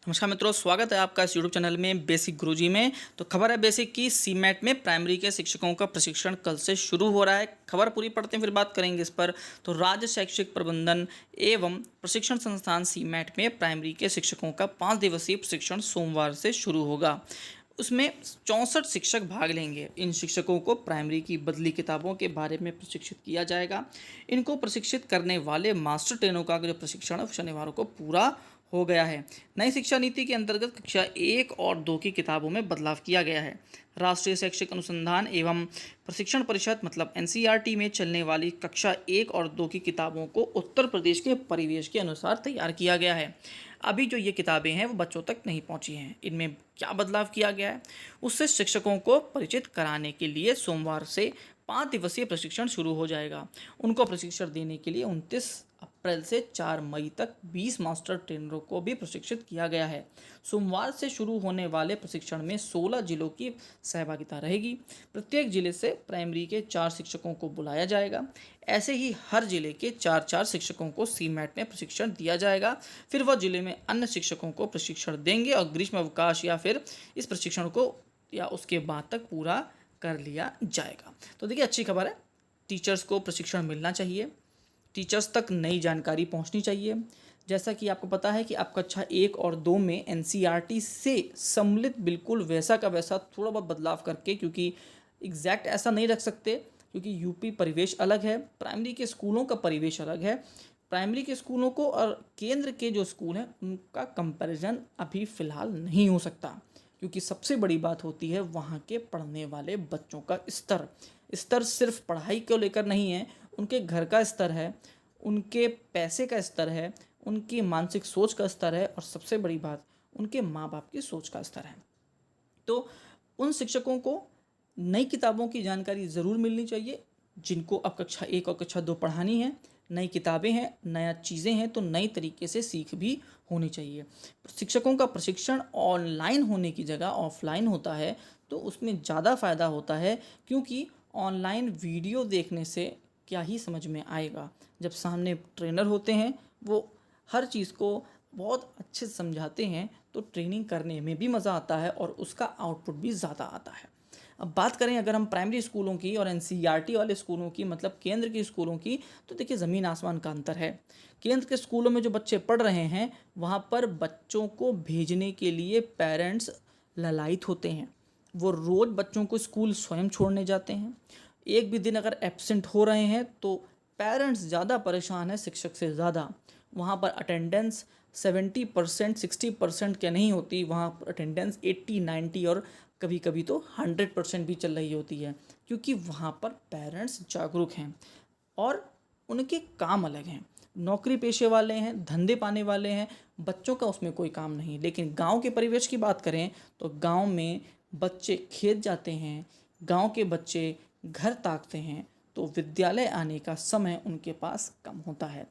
नमस्कार मित्रों, स्वागत है आपका इस यूट्यूब चैनल में बेसिक गुरुजी में। तो खबर है बेसिक की सीमेट में प्राइमरी के शिक्षकों का प्रशिक्षण कल से शुरू हो रहा है। खबर पूरी पढ़ते हैं फिर बात करेंगे इस पर। तो राज्य शैक्षिक प्रबंधन एवं प्रशिक्षण संस्थान सीमेट में प्राइमरी के शिक्षकों का 5 दिवसीय प्रशिक्षण सोमवार से शुरू होगा। उसमें 64 शिक्षक भाग लेंगे। इन शिक्षकों को प्राइमरी की बदली किताबों के बारे में प्रशिक्षित किया जाएगा। इनको प्रशिक्षित करने वाले मास्टर ट्रेनरों का जो प्रशिक्षण शनिवार को पूरा हो गया है। नई शिक्षा नीति के अंतर्गत कक्षा 1 और 2 की किताबों में बदलाव किया गया है। राष्ट्रीय शैक्षिक अनुसंधान एवं प्रशिक्षण परिषद मतलब एनसीईआरटी में चलने वाली कक्षा 1 और 2 की किताबों को उत्तर प्रदेश के परिवेश के अनुसार तैयार किया गया है। अभी जो ये किताबें हैं वो बच्चों तक नहीं पहुंची हैं। इनमें क्या बदलाव किया गया है उससे शिक्षकों को परिचित कराने के लिए सोमवार से 5 दिवसीय प्रशिक्षण शुरू हो जाएगा। उनको प्रशिक्षण देने के लिए 29 अप्रैल से 4 मई तक 20 मास्टर ट्रेनरों को भी प्रशिक्षित किया गया है। सोमवार से शुरू होने वाले प्रशिक्षण में 16 जिलों की सहभागिता रहेगी। प्रत्येक जिले से प्राइमरी के 4 शिक्षकों को बुलाया जाएगा। ऐसे ही हर जिले के 4-4 शिक्षकों को सीमेट में प्रशिक्षण दिया जाएगा। फिर वह जिले में अन्य शिक्षकों को प्रशिक्षण देंगे और ग्रीष्म अवकाश या फिर इस प्रशिक्षण को या उसके बाद तक पूरा कर लिया जाएगा। तो देखिए, अच्छी खबर है। टीचर्स को प्रशिक्षण मिलना चाहिए, टीचर्स तक नई जानकारी पहुंचनी चाहिए। जैसा कि आपको पता है कि आप कक्षा 1 और 2 में एनसीईआरटी से सम्मिलित बिल्कुल वैसा का वैसा थोड़ा बहुत बदलाव करके, क्योंकि एग्जैक्ट ऐसा नहीं रख सकते क्योंकि यूपी परिवेश अलग है, प्राइमरी के स्कूलों का परिवेश अलग है। प्राइमरी के स्कूलों को और केंद्र के जो स्कूल हैं उनका कंपैरिजन अभी फ़िलहाल नहीं हो सकता, क्योंकि सबसे बड़ी बात होती है वहाँ के पढ़ने वाले बच्चों का स्तर सिर्फ पढ़ाई को लेकर नहीं है, उनके घर का स्तर है, उनके पैसे का स्तर है, उनकी मानसिक सोच का स्तर है और सबसे बड़ी बात उनके माँ बाप की सोच का स्तर है। तो उन शिक्षकों को नई किताबों की जानकारी ज़रूर मिलनी चाहिए जिनको अब कक्षा 1 और कक्षा 2 पढ़ानी है। नई किताबें हैं, नया चीज़ें हैं, तो नई तरीके से सीख भी होनी चाहिए। शिक्षकों का प्रशिक्षण ऑनलाइन होने की जगह ऑफलाइन होता है तो उसमें ज़्यादा फ़ायदा होता है, क्योंकि ऑनलाइन वीडियो देखने से क्या ही समझ में आएगा। जब सामने ट्रेनर होते हैं वो हर चीज़ को बहुत अच्छे से समझाते हैं तो ट्रेनिंग करने में भी मज़ा आता है और उसका आउटपुट भी ज़्यादा आता है। अब बात करें अगर हम प्राइमरी स्कूलों की और एनसीईआरटी वाले स्कूलों की, मतलब केंद्र के स्कूलों की, तो देखिए ज़मीन आसमान का अंतर है। केंद्र के स्कूलों में जो बच्चे पढ़ रहे हैं वहाँ पर बच्चों को भेजने के लिए पेरेंट्स ललायित होते हैं। वो रोज़ बच्चों को स्कूल स्वयं छोड़ने जाते हैं। एक भी दिन अगर एब्सेंट हो रहे हैं तो पेरेंट्स ज़्यादा परेशान है शिक्षक से ज़्यादा। वहाँ पर अटेंडेंस 70% 60% क्या नहीं होती, वहाँ पर अटेंडेंस 80-90 और कभी कभी तो 100% भी चल रही होती है, क्योंकि वहाँ पर पेरेंट्स जागरूक हैं और उनके काम अलग हैं। नौकरी पेशे वाले हैं, धंधे पाने वाले हैं, बच्चों का उसमें कोई काम नहीं। लेकिन गांव के परिवेश की बात करें तो गांव में बच्चे खेत जाते हैं, गांव के बच्चे घर ताकते हैं, तो विद्यालय आने का समय उनके पास कम होता है।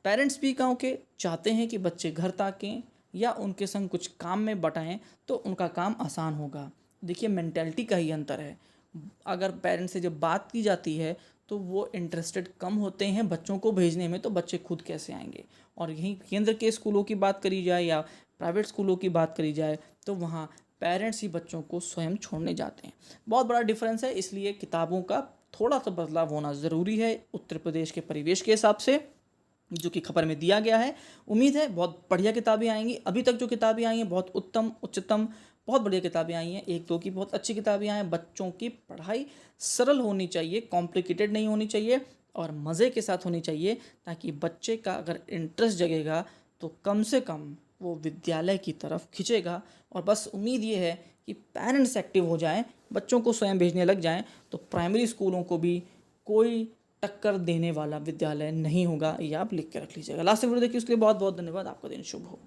पेरेंट्स भी गांव के चाहते हैं कि बच्चे घर ताकें या उनके संग कुछ काम में बटाएं तो उनका काम आसान होगा। देखिए, मेंटालिटी का ही अंतर है। अगर पेरेंट्स से जब बात की जाती है तो वो इंटरेस्टेड कम होते हैं बच्चों को भेजने में, तो बच्चे खुद कैसे आएंगे। और यहीं केंद्र के स्कूलों की बात करी जाए या प्राइवेट स्कूलों की बात करी जाए तो वहाँ पेरेंट्स ही बच्चों को स्वयं छोड़ने जाते हैं। बहुत बड़ा डिफरेंस है, इसलिए किताबों का थोड़ा सा बदलाव होना ज़रूरी है उत्तर प्रदेश के परिवेश के हिसाब से, जो कि खबर में दिया गया है। उम्मीद है बहुत बढ़िया किताबें आएंगी। अभी तक जो किताबें आई हैं बहुत उत्तम उच्चतम बहुत बढ़िया किताबें आई हैं। 1-2 की बहुत अच्छी किताबें आई हैं। बच्चों की पढ़ाई सरल होनी चाहिए, कॉम्प्लिकेटेड नहीं होनी चाहिए और मज़े के साथ होनी चाहिए, ताकि बच्चे का अगर इंटरेस्ट जगेगा तो कम से कम वो विद्यालय की तरफ खिंचेगा। और बस उम्मीद ये है कि पेरेंट्स एक्टिव हो जाएं, बच्चों को स्वयं भेजने लग जाएं, तो प्राइमरी स्कूलों को भी कोई टक्कर देने वाला विद्यालय नहीं होगा। ये आप लिख के रख लीजिएगा। लास्ट वीडियो देखिए, उसके लिए बहुत बहुत धन्यवाद। आपका दिन शुभ हो।